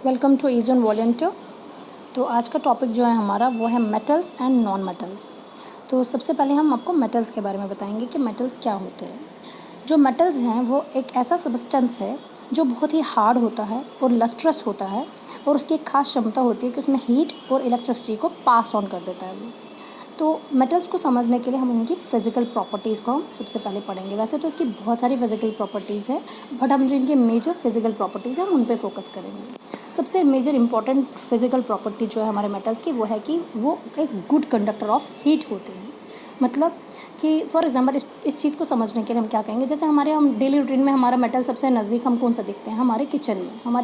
Welcome to ease on volunteer. तो आज का टॉपिक जो है हमारा वो है मेटल्स एंड नॉन मेटल्स। तो सबसे पहले हम आपको मेटल्स के बारे में बताएंगे कि मेटल्स क्या होते हैं। जो मेटल्स हैं वो एक ऐसा सब्सटेंस है जो बहुत ही हार्ड होता है और लस्ट्रस होता है, और उसकी एक खास क्षमता होती है कि उसमें हीट और इलेक्ट्रिसिटी को पास ऑन कर देता है वो। तो मेटल्स को समझने के लिए हम इनकी फ़िज़िकल प्रॉपर्टीज़ को हम सबसे पहले पढ़ेंगे। वैसे तो इसकी बहुत सारी फ़िज़िकल प्रॉपर्टीज़ हैं, बट हम जो इनके मेजर फ़िज़िकल प्रॉपर्टीज़ हैं हम उन पे फोकस करेंगे। सबसे मेजर इंपॉर्टेंट फ़िज़िकल प्रॉपर्टी जो है हमारे मेटल्स की वो है कि वो एक गुड कंडक्टर ऑफ हीट होते हैं। मतलब कि फॉर एग्जांपल इस चीज़ को समझने के लिए हम क्या कहेंगे, जैसे हम डेली रूटीन में हमारा मेटल सबसे नज़दीक हम कौन सा देखते हैं, हमारे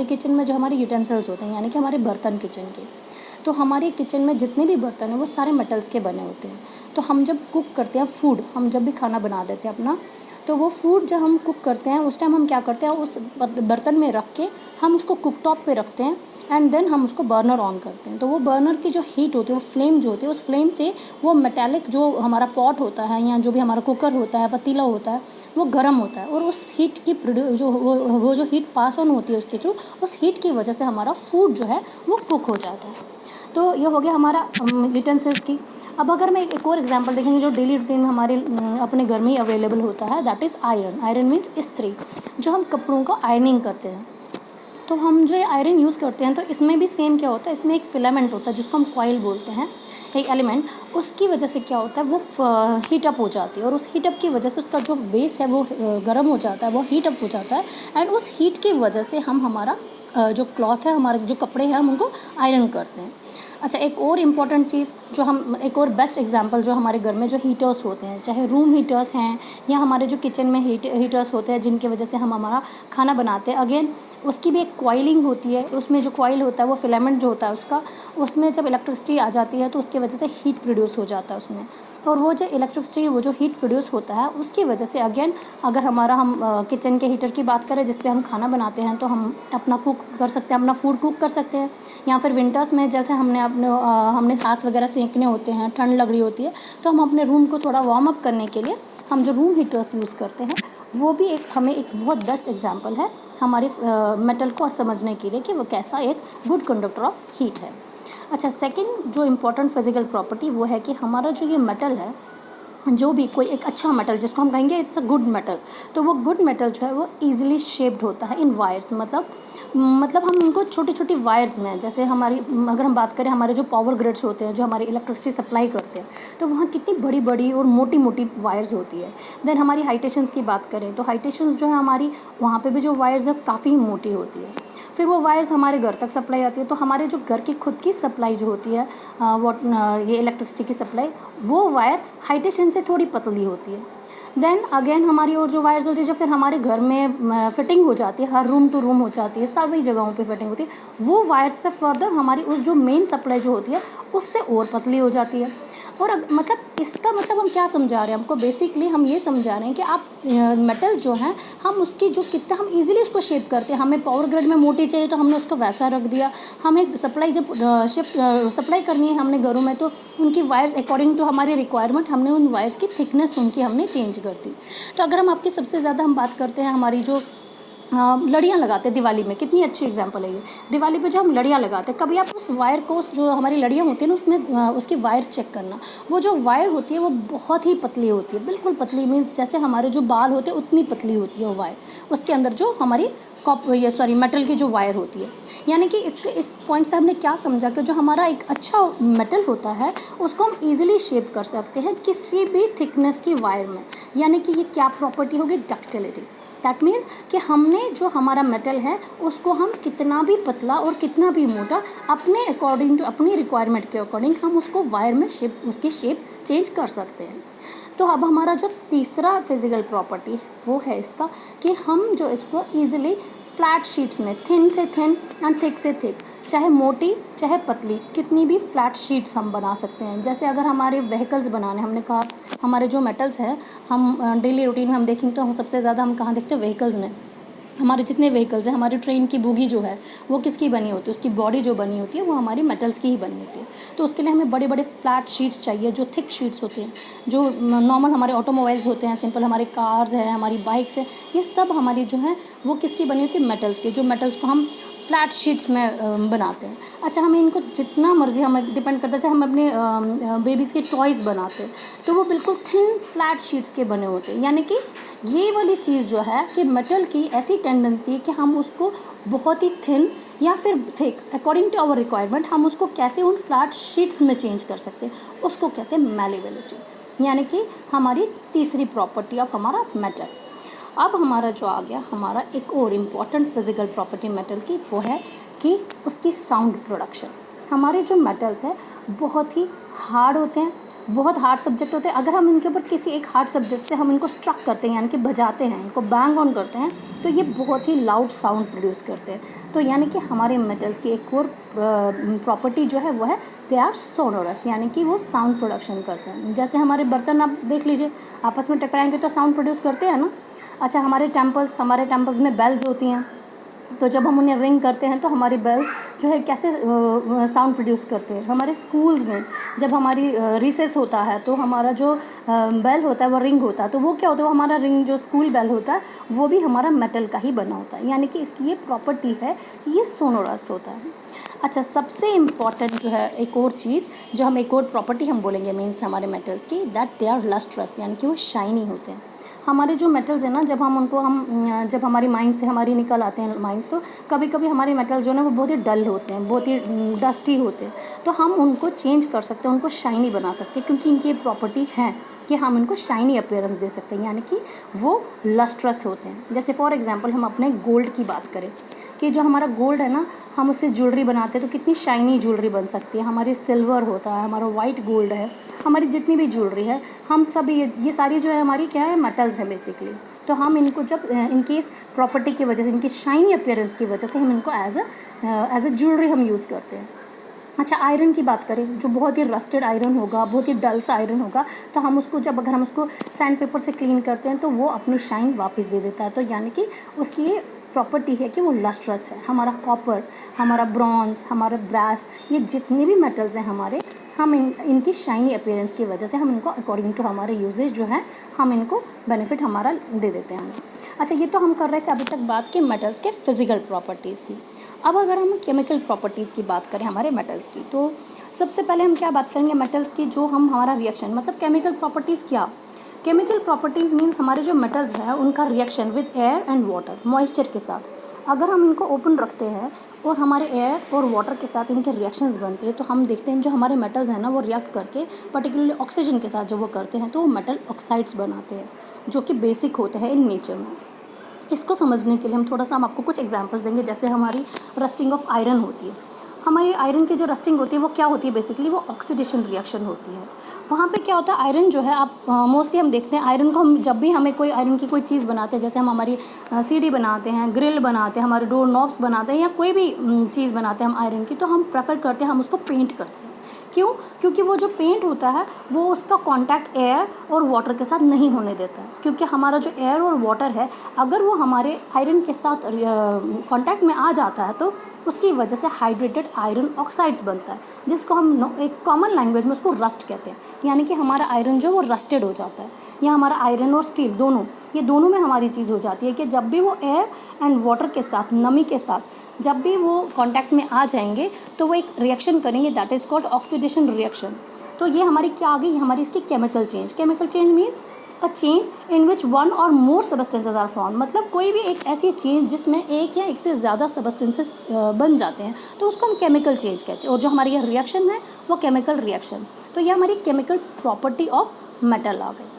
किचन में जो हमारे यूटेंसिल्स होते हैं, यानी कि हमारे बर्तन किचन के। तो हमारे किचन में जितने भी बर्तन हैं वो सारे मेटल्स के बने होते हैं। तो हम जब कुक करते हैं फूड, हम जब भी खाना बना देते हैं अपना, तो वो फूड जब हम कुक करते हैं उस टाइम हम क्या करते हैं, उस बर्तन में रख के हम उसको कुक टॉप पे रखते हैं एंड देन हम उसको बर्नर ऑन करते हैं। तो वो बर्नर की जो हीट होती है, वो फ्लेम जो होती है, उस फ्लेम से वो मेटालिक जो हमारा पॉट होता है या जो भी हमारा कुकर होता है, पतीला होता है, वो गर्म होता है, और उस हीट की जो वो जो हीट पास ऑन होती है उसके थ्रू, उस हीट की वजह से हमारा फूड जो है वो कुक हो जाता है। तो ये हो गया हमारा यूटेंसिल्स की। अब अगर मैं एक और एग्जांपल देखेंगे जो डेली रूटीन में हमारे अपने घर में ही अवेलेबल होता है, that is iron. Iron means इस्त्री, जो हम कपड़ों को आयरनिंग करते हैं। तो हम जो आयरन यूज़ करते हैं तो इसमें भी सेम क्या होता है, इसमें एक फिलामेंट होता है जिसको हम कॉइल बोलते हैं, एक एलिमेंट। उसकी वजह से क्या होता है, वो हीट अप हो जाती है, और उस हीट अप की वजह से उसका जो बेस है वो गर्म हो जाता है, वो हीट अप हो जाता है, एंड उस हीट की वजह से हम हमारा जो क्लॉथ है, हमारे जो कपड़े हैं, हम उनको आयरन करते हैं। अच्छा, एक और इम्पॉर्टेंट चीज़ जो हम, एक और बेस्ट एग्जांपल जो हमारे घर में जो हीटर्स होते हैं, चाहे रूम हीटर्स हैं या हमारे जो किचन में हीटर्स होते हैं जिनकी वजह से हम हमारा खाना बनाते हैं, अगेन उसकी भी एक कॉइलिंग होती है। उसमें जो कॉइल होता है वो फिलामेंट जो होता है उसका, उसमें जब इलेक्ट्रिसिटी आ जाती है तो उसकी वजह से हीट प्रोड्यूस हो जाता है उसमें, और वो जो इलेक्ट्रिसिटी, वो जो हीट प्रोड्यूस होता है उसकी वजह से अगेन, अगर हम किचन के हीटर की बात करें जिस पे हम खाना बनाते हैं, तो हम अपना कुक कर सकते हैं, अपना फूड कुक कर सकते हैं। या फिर विंटर्स में जैसे हमने हाथ वगैरह सेंकने होते हैं, ठंड लग रही होती है, तो हम अपने रूम को थोड़ा वार्म अप करने के लिए हम जो रूम हीटर्स यूज़ करते हैं, वो भी हमें एक बहुत बेस्ट एग्जांपल है हमारे मेटल को समझने के लिए कि वो कैसा एक गुड कंडक्टर ऑफ हीट है। अच्छा, सेकंड जो इम्पोर्टेंट फिजिकल प्रॉपर्टी वो है कि हमारा जो ये मेटल है, जो भी कोई एक अच्छा मेटल जिसको हम कहेंगे इट्स अ गुड मेटल, तो वो गुड मेटल जो है वो ईजिली शेप्ड होता है इन वायर्स। मतलब हम उनको छोटी छोटी वायर्स में, जैसे अगर हम बात करें हमारे जो पावर ग्रिड्स होते हैं जो हमारी इलेक्ट्रिसिटी सप्लाई करते हैं, तो वहाँ कितनी बड़ी बड़ी और मोटी मोटी वायर्स होती है। देन हमारी हाइटेशंस की बात करें तो हाइटेशंस जो है हमारी, वहाँ पे भी जो वायर्स है काफ़ी मोटी होती है। फिर वो वायर्स हमारे घर तक सप्लाई आती है, तो हमारे जो घर की खुद की सप्लाई जो होती है, ये इलेक्ट्रिसिटी की सप्लाई, वो वायर हाइटेशन से थोड़ी पतली होती है। देन अगेन हमारी और जो वायर्स होती है जो फिर हमारे घर में फिटिंग हो जाती है, हर रूम टू रूम हो जाती है, सभी जगहों पे फिटिंग होती है, वो वायर्स पे फर्दर हमारी उस जो मेन सप्लाई जो होती है उससे और पतली हो जाती है। और मतलब इसका मतलब हम क्या समझा रहे हैं हमको, बेसिकली हम ये समझा रहे हैं कि आप मेटल जो है, हम उसकी जो कितना हम इजीली उसको शेप करते हैं। हमें पावर ग्रिड में मोटी चाहिए तो हमने उसको वैसा रख दिया, हमें सप्लाई जब सप्लाई करनी है हमने घरों में, तो उनकी वायर्स अकॉर्डिंग टू हमारी रिक्वायरमेंट हमने उन वायर्स की थिकनेस उनकी हमने चेंज कर दी। तो अगर हम आपकी सबसे ज़्यादा हम बात करते हैं हमारी जो लड़ियाँ लगाते हैं दिवाली में, कितनी अच्छी एग्जांपल है ये। दिवाली पे जो हम लड़ियाँ लगाते हैं, कभी आप उस वायर को, जो हमारी लड़ियाँ होती हैं ना, उसमें उसकी वायर चेक करना, वो जो वायर होती है वो बहुत ही पतली होती है, बिल्कुल पतली, मीन्स जैसे हमारे जो बाल होते हैं उतनी पतली होती है वो वायर, उसके अंदर जो हमारी मेटल की जो वायर होती है। यानी कि इस पॉइंट से हमने क्या समझा कि जो हमारा एक अच्छा मेटल होता है उसको हम ईजिली शेप कर सकते हैं किसी भी थिकनेस की वायर में। यानी कि ये क्या प्रॉपर्टी होगी, डक्टिलिटी। दैट मीन्स कि हमने जो हमारा मेटल है उसको हम कितना भी पतला और कितना भी मोटा, अपने अकॉर्डिंग टू अपनी रिक्वायरमेंट के अकॉर्डिंग हम उसको वायर में उसकी शेप चेंज कर सकते हैं। तो अब हमारा जो तीसरा फिजिकल प्रॉपर्टी है वो है इसका कि हम जो इसको ईजिली फ्लैट शीट्स में, थिन से थिन एंड थिक से थिक, चाहे मोटी चाहे पतली, कितनी भी फ्लैट शीट्स हम बना सकते हैं। जैसे अगर हमारे व्हीकल्स बनाने, हमने कहा हमारे जो मेटल्स हैं, हम डेली रूटीन में हम देखेंगे तो सबसे ज़्यादा हम कहाँ देखते हैं, व्हीकल्स में। हमारे जितने व्हीकल्स हैं, हमारी ट्रेन की बोगी जो है वो किसकी बनी होती है, उसकी बॉडी जो बनी होती है वो हमारी मेटल्स की ही बनी होती है। तो उसके लिए हमें बड़े बड़े फ्लैट शीट्स चाहिए, जो थिक शीट्स होती हैं, जो नॉर्मल हमारे ऑटोमोबाइल्स होते हैं, सिंपल हमारे कार्स हैं, हमारी बाइक्स हैं, ये सब हमारी जो है वो किसकी बनी होती है, मेटल्स की। जो मेटल्स को हम फ्लैट शीट्स में बनाते हैं। अच्छा, हमें इनको जितना मर्जी, हमें डिपेंड करता है, चाहे हम अपने बेबीज़ के टॉयज़ बनाते हैं तो वो बिल्कुल थिन फ्लैट शीट्स के बने होते हैं। यानी कि ये वाली चीज़ जो है कि मेटल की ऐसी टेंडेंसी है कि हम उसको बहुत ही थिन या फिर thick according to our requirement हम उसको कैसे उन फ्लैट शीट्स में चेंज कर सकते हैं, उसको कहते हैं मैलेबिलिटी। यानी कि हमारी तीसरी प्रॉपर्टी ऑफ हमारा मेटल। अब हमारा जो आ गया हमारा एक और इम्पॉर्टेंट फिजिकल प्रॉपर्टी मेटल की, वो है कि उसकी साउंड प्रोडक्शन। हमारे जो मेटल्स हैं बहुत ही हार्ड होते हैं, बहुत हार्ड सब्जेक्ट होते हैं। अगर हम इनके ऊपर किसी एक हार्ड सब्जेक्ट से हम इनको स्ट्रक करते हैं, यानी कि बजाते हैं, इनको बैंग ऑन करते हैं, तो ये बहुत ही लाउड साउंड प्रोड्यूस करते हैं। तो यानी कि हमारे मेटल्स की एक और प्रॉपर्टी जो है वो है दे आर सोनोरस, यानी कि वो साउंड प्रोडक्शन करते हैं। जैसे हमारे बर्तन आप देख लीजिए, आपस में टकराएंगे तो साउंड प्रोड्यूस करते हैं ना। अच्छा, हमारे टेम्पल्स में बेल्स होती हैं, तो जब हम उन्हें रिंग करते हैं तो हमारी बेल्स जो है कैसे साउंड प्रोड्यूस करते हैं। हमारे स्कूल्स में जब हमारी रिसेस होता है तो हमारा जो बेल होता है वो रिंग होता है, तो वो क्या होता है, वो हमारा रिंग जो स्कूल बेल होता है वो भी हमारा मेटल का ही बना होता है। यानी कि इसकी ये प्रॉपर्टी है कि ये सोनोरस होता है। अच्छा, सबसे इम्पॉर्टेंट जो है एक और चीज़ जो हम एक और प्रॉपर्टी हम बोलेंगे मीन्स हमारे मेटल्स की, दैट दे आर लस्ट्रस, यानी कि वो शाइनी होते हैं। हमारे जो मेटल्स हैं ना, जब हम उनको जब हमारी माइंस से हमारी निकल आते हैं माइंस, तो कभी कभी हमारे मेटल्स जो है वो बहुत ही डल होते हैं, बहुत ही डस्टी होते हैं, तो हम उनको चेंज कर सकते हैं, उनको शाइनी बना सकते हैं, क्योंकि इनकी प्रॉपर्टी है कि हम इनको शाइनी अपीयरेंस दे सकते हैं, यानी कि वो लस्ट्रस होते हैं। जैसे फॉर एग्जांपल हम अपने गोल्ड की बात करें कि जो हमारा गोल्ड है ना, हम उससे ज्वेलरी बनाते हैं तो कितनी शाइनी ज्वेलरी बन सकती है। हमारी सिल्वर होता है, हमारा वाइट गोल्ड है, हमारी जितनी भी ज्वेलरी है, हम सब ये सारी जो है हमारी क्या है, मेटल्स है बेसिकली। तो हम इनको जब इनकी इस प्रॉपर्टी की वजह से, इनकी शाइनी अपीयरेंस की वजह से हम इनको एज अ ज्वेलरी हम यूज़ करते हैं। अच्छा, आयरन की बात करें, जो बहुत ही रस्टेड आयरन होगा, बहुत ही डल सा आयरन होगा, तो हम उसको जब अगर हम उसको सैंड पेपर से क्लीन करते हैं तो वो अपनी शाइन वापस दे देता है। तो यानी कि उसकी ये प्रॉपर्टी है कि वो लस्ट्रस है। हमारा कॉपर, हमारा ब्रॉन्ज, हमारा ब्रास, ये जितने भी मेटल्स हैं हमारे, हम इनकी शाइनी अपीयरेंस की वजह से हम इनको अकॉर्डिंग टू हमारे यूजेज जो है हम इनको बेनिफिट हमारा दे देते हैं। अच्छा, ये तो हम कर रहे थे अभी तक बात की मेटल्स के फिजिकल प्रॉपर्टीज़ की। अब अगर हम केमिकल प्रॉपर्टीज़ की बात करें हमारे मेटल्स की, तो सबसे पहले हम क्या बात करेंगे मेटल्स की, जो हम हमारा रिएक्शन, मतलब केमिकल प्रॉपर्टीज़ क्या, केमिकल प्रॉपर्टीज़ मीन्स हमारे जो मेटल्स हैं उनका reaction with air and water, moisture के साथ। अगर हम इनको ओपन रखते हैं और हमारे एयर और वाटर के साथ इनके रिएक्शंस बनते हैं, तो हम देखते हैं जो हमारे मेटल्स हैं ना वो रिएक्ट करके पर्टिकुलरली ऑक्सीजन के साथ जब वो करते हैं तो वो मेटल ऑक्साइड्स बनाते हैं, जो कि बेसिक होते हैं इन नेचर में। इसको समझने के लिए हम आपको कुछ एग्जांपल्स देंगे। जैसे हमारी रस्टिंग ऑफ आयरन होती है, हमारी आयरन की जो रस्टिंग होती है वो क्या होती है, बेसिकली वो ऑक्सीडेशन रिएक्शन होती है। वहाँ पे क्या होता है, आयरन जो है, आप मोस्टली हम देखते हैं आयरन को, हम जब भी हमें कोई आयरन की कोई चीज़ बनाते हैं, जैसे हम हमारी सीढ़ी बनाते हैं, ग्रिल बनाते हैं, हमारे डोर नॉब्स बनाते हैं, या कोई भी चीज़ बनाते हैं हम आयरन की, तो हम प्रेफर करते हैं हम उसको पेंट करते हैं। क्यों? क्योंकि वो जो पेंट होता है वो उसका कांटेक्ट एयर और वाटर के साथ नहीं होने देता है, क्योंकि हमारा जो एयर और वाटर है अगर वो हमारे आयरन के साथ कांटेक्ट में आ जाता है तो उसकी वजह से हाइड्रेटेड आयरन ऑक्साइड्स बनता है, जिसको हम एक कॉमन लैंग्वेज में उसको रस्ट कहते हैं। यानी कि हमारा आयरन जो वो रस्टेड हो जाता है, या हमारा आयरन और स्टील दोनों, ये दोनों में हमारी चीज़ हो जाती है कि जब भी वो एयर एंड वाटर के साथ, नमी के साथ जब भी वो कांटेक्ट में आ जाएंगे तो वो एक रिएक्शन करेंगे, that is called oxidation reaction. तो ये हमारी क्या आ गई, हमारी इसकी chemical change. Chemical change means a change in which one और मोर सबस्टेंसेस आर फॉर्म, मतलब कोई भी एक ऐसी चेंज जिसमें एक या एक से ज़्यादा सबस्टेंसेस बन जाते हैं, तो उसको हम केमिकल चेंज कहते हैं। और जो हमारी ये रिएक्शन है वो केमिकल रिएक्शन। तो ये हमारी केमिकल प्रॉपर्टी ऑफ मेटल आ गई।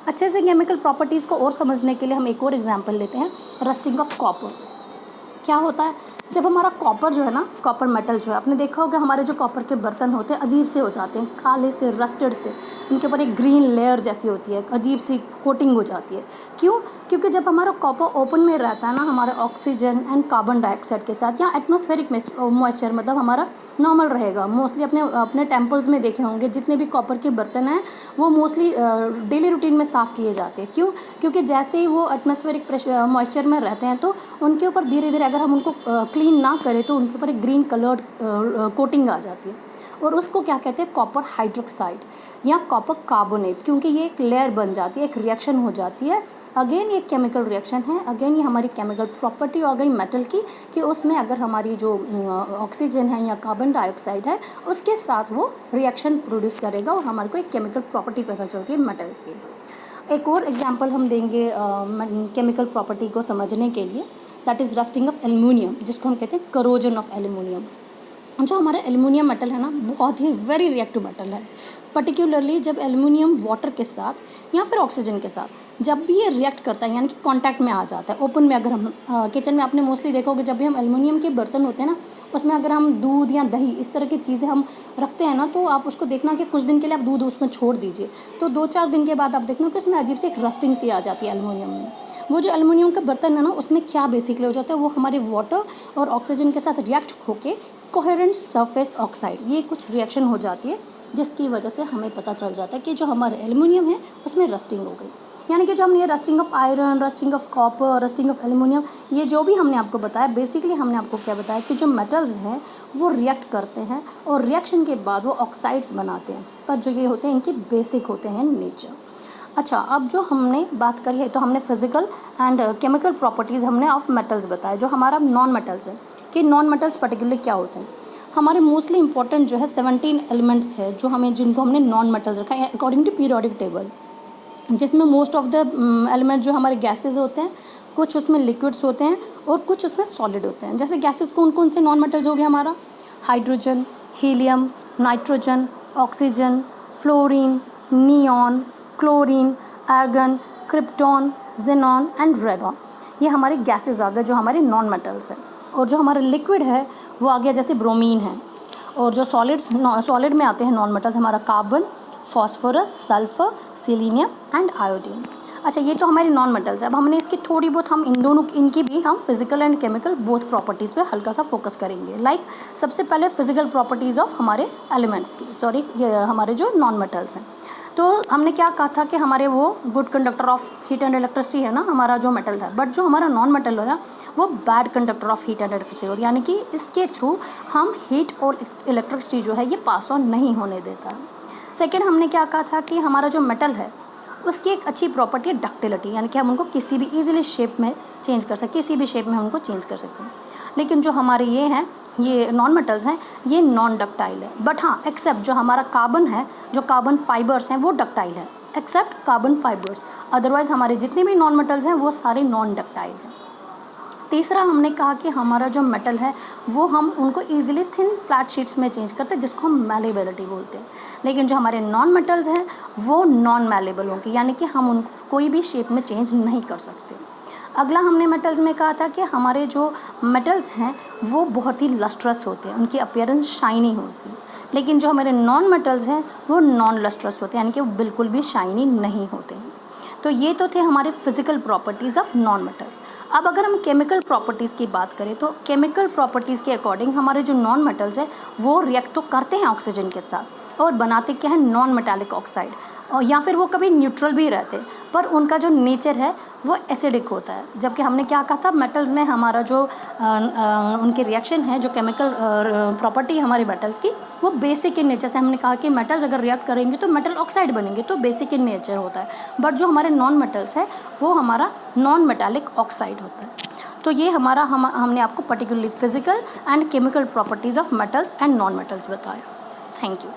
अच्छे से केमिकल प्रॉपर्टीज़ को और समझने के लिए हम एक और एग्जांपल लेते हैं, रस्टिंग ऑफ कॉपर। क्या होता है, जब हमारा कॉपर जो है ना, कॉपर मेटल जो है, आपने देखा होगा हमारे जो कॉपर के बर्तन होते हैं अजीब से हो जाते हैं, काले से, रस्टेड से, उनके ऊपर एक ग्रीन लेयर जैसी होती है, अजीब सी कोटिंग हो जाती है। क्यों? क्योंकि जब हमारा कॉपर ओपन में रहता है ना, हमारे ऑक्सीजन एंड कार्बन डाइऑक्साइड के साथ, या एटमॉस्फेरिक मॉइस्चर, मतलब हमारा नॉर्मल रहेगा। मोस्टली अपने टेम्पल्स में देखे होंगे जितने भी कॉपर के बर्तन हैं वो मोस्टली डेली रूटीन में साफ़ किए जाते हैं। क्यों? क्योंकि जैसे ही वो एटमॉस्फेरिक मॉइस्चर में रहते हैं तो उनके ऊपर धीरे धीरे अगर हम उनको क्लीन ना करें तो उनके ऊपर एक ग्रीन कलर्ड कोटिंग आ जाती है, और उसको क्या कहते हैं, कॉपर हाइड्रोक्साइड या कॉपर कार्बोनेट, क्योंकि ये एक लेयर बन जाती है, एक रिएक्शन हो जाती है अगेन ये केमिकल रिएक्शन है, अगेन ये हमारी केमिकल प्रॉपर्टी हो गई मेटल की कि उसमें अगर हमारी जो ऑक्सीजन है या कार्बन डाइऑक्साइड है उसके साथ वो रिएक्शन प्रोड्यूस करेगा और हमारे को एक केमिकल प्रॉपर्टी पता चलती है मेटल्स की। एक और एग्जांपल हम देंगे केमिकल प्रॉपर्टी को समझने के लिए, that is rusting of aluminium, जिसको हम कहते हैं करोजन ऑफ एल्युमिनियम। जो हमारा एल्युमिनियम मेटल है ना, बहुत ही वेरी रिएक्टिव मेटल है। पर्टिकुलरली जब एल्युमिनियम वाटर के साथ या फिर ऑक्सीजन के साथ जब भी ये रिएक्ट करता है, यानी कि कांटेक्ट में आ जाता है ओपन में, अगर हम किचन में आपने मोस्टली देखा होगा जब भी हम एल्युमिनियम के बर्तन होते हैं ना, उसमें अगर हम दूध या दही इस तरह की चीज़ें हम रखते हैं ना, तो आप उसको देखना कि कुछ दिन के लिए आप दूध उसमें छोड़ दीजिए, तो 2-4 दिन के बाद आप देखना कि उसमें अजीब से एक रस्टिंग सी आ जाती है एल्युमिनियम में। वो जो एल्युमिनियम का बर्तन है ना, उसमें क्या बेसिकली हो जाता है, वो हमारे वाटर और ऑक्सीजन के साथ रिएक्ट होके कोहेरेंट सरफेस ऑक्साइड, ये कुछ रिएक्शन हो जाती है जिसकी वजह से हमें पता चल जाता है कि जो हमारे एल्युमिनियम है उसमें रस्टिंग हो गई। यानी कि जो हमने ये rusting of iron, rusting of copper, rusting of aluminium, ये जो भी हमने आपको बताया, बेसिकली हमने आपको क्या बताया कि जो मेटल्स हैं वो रिएक्ट करते हैं और रिएक्शन के बाद वो ऑक्साइड्स बनाते हैं, पर जो ये होते हैं इनके बेसिक होते हैं नेचर। अच्छा, अब जो हमने बात करी है तो हमने फिजिकल एंड केमिकल प्रॉपर्टीज़ हमने ऑफ मेटल्स बताए। जो हमारा नॉन मेटल्स है कि नॉन मेटल्स पर्टिकुलरली क्या होते हैं, हमारे मोस्टली इंपॉर्टेंट जो है 17 एलिमेंट्स है जो हमें, जिनको हमने नॉन मेटल्स रखा है अकॉर्डिंग टू पीरियोडिक टेबल, जिसमें मोस्ट ऑफ द एलिमेंट जो हमारे गैसेज होते हैं, कुछ उसमें लिक्विड्स होते हैं और कुछ उसमें सॉलिड होते हैं। जैसे गैसेज कौन कौन से नॉन मेटल्स हो गए हमारा, hydrogen, helium, nitrogen, oxygen, fluorine, neon, chlorine, argon, krypton, xenon and radon, ये हमारे गैसेज आ गए जो हमारे नॉन मेटल्स हैं। और जो हमारे लिक्विड है वो आ गया जैसे ब्रोमीन है। और जो सॉलिड में आते हैं नॉन मेटल्स, हमारा carbon, phosphorus, sulphur, selenium and iodine. अच्छा, ये तो हमारे नॉन मेटल्स है। अब हमने इसकी थोड़ी बहुत हम इनकी भी हम physical and chemical both properties पे हल्का सा फोकस करेंगे। लाइक सबसे पहले फिजिकल प्रॉपर्टीज़ ऑफ हमारे एलिमेंट्स की, ये हमारे जो नॉन मेटल्स हैं। तो हमने क्या कहा था कि हमारे वो good conductor of heat and electricity है ना, हमारा जो मेटल है, बट जो हमारा नॉन मेटल है वो bad conductor of heat and electricity, और यानी कि इसके थ्रू हम हीट और इलेक्ट्रिसिटी जो है ये पास ऑन नहीं होने देता। सेकेंड, हमने क्या कहा था कि हमारा जो मेटल है उसकी एक अच्छी प्रॉपर्टी है डक्टिलिटी, यानी कि हम उनको किसी भी ईजिली शेप में चेंज कर सकते, किसी भी शेप में हम उनको चेंज कर सकते हैं। लेकिन जो हमारे ये नॉन मेटल्स हैं ये नॉन डक्टाइल है। बट हाँ, एक्सेप्ट जो हमारा कार्बन है, जो कार्बन फाइबर्स हैं वो डक्टाइल है, एक्सेप्ट कार्बन फाइबर्स, अदरवाइज हमारे जितने भी नॉन मेटल्स हैं वो सारे नॉन डक्टाइल हैं। तीसरा, हमने कहा कि हमारा जो मेटल है वो हम उनको ईजिली थिन फ्लैट शीट्स में चेंज करते हैं, जिसको हम मैलेबिलिटी बोलते हैं। लेकिन जो हमारे नॉन मेटल्स हैं वो नॉन मैलेबल होंगे, यानी कि हम उनको कोई भी शेप में चेंज नहीं कर सकते। अगला हमने मेटल्स में कहा था कि हमारे जो मेटल्स हैं वो बहुत ही लस्ट्रस होते हैं, उनकी अपीयरेंस शाइनी होती है। लेकिन जो हमारे नॉन मेटल्स हैं वो नॉन लस्ट्रस होते हैं, यानी कि वो बिल्कुल भी शाइनी नहीं होते हैं। तो ये तो थे हमारे physical properties of non metals. अब अगर हम केमिकल प्रॉपर्टीज़ की बात करें तो केमिकल प्रॉपर्टीज़ के अकॉर्डिंग हमारे जो नॉन मेटल्स हैं वो रिएक्ट तो करते हैं ऑक्सीजन के साथ और बनाते क्या है, नॉन मेटालिक ऑक्साइड, और या फिर वो कभी न्यूट्रल भी रहते, पर उनका जो नेचर है वो एसिडिक होता है। जबकि हमने क्या कहा था, मेटल्स में हमारा जो उनके रिएक्शन है, जो केमिकल प्रॉपर्टी है हमारे मेटल्स की, वो बेसिक इन नेचर से, हमने कहा कि मेटल्स अगर रिएक्ट करेंगे तो मेटल ऑक्साइड बनेंगे, तो बेसिक इन नेचर होता है। बट जो हमारे नॉन मेटल्स है वो हमारा नॉन मेटालिक ऑक्साइड होता है। तो ये हमारा हमने आपको particularly physical and chemical properties of metals and non metals बताया। Thank you.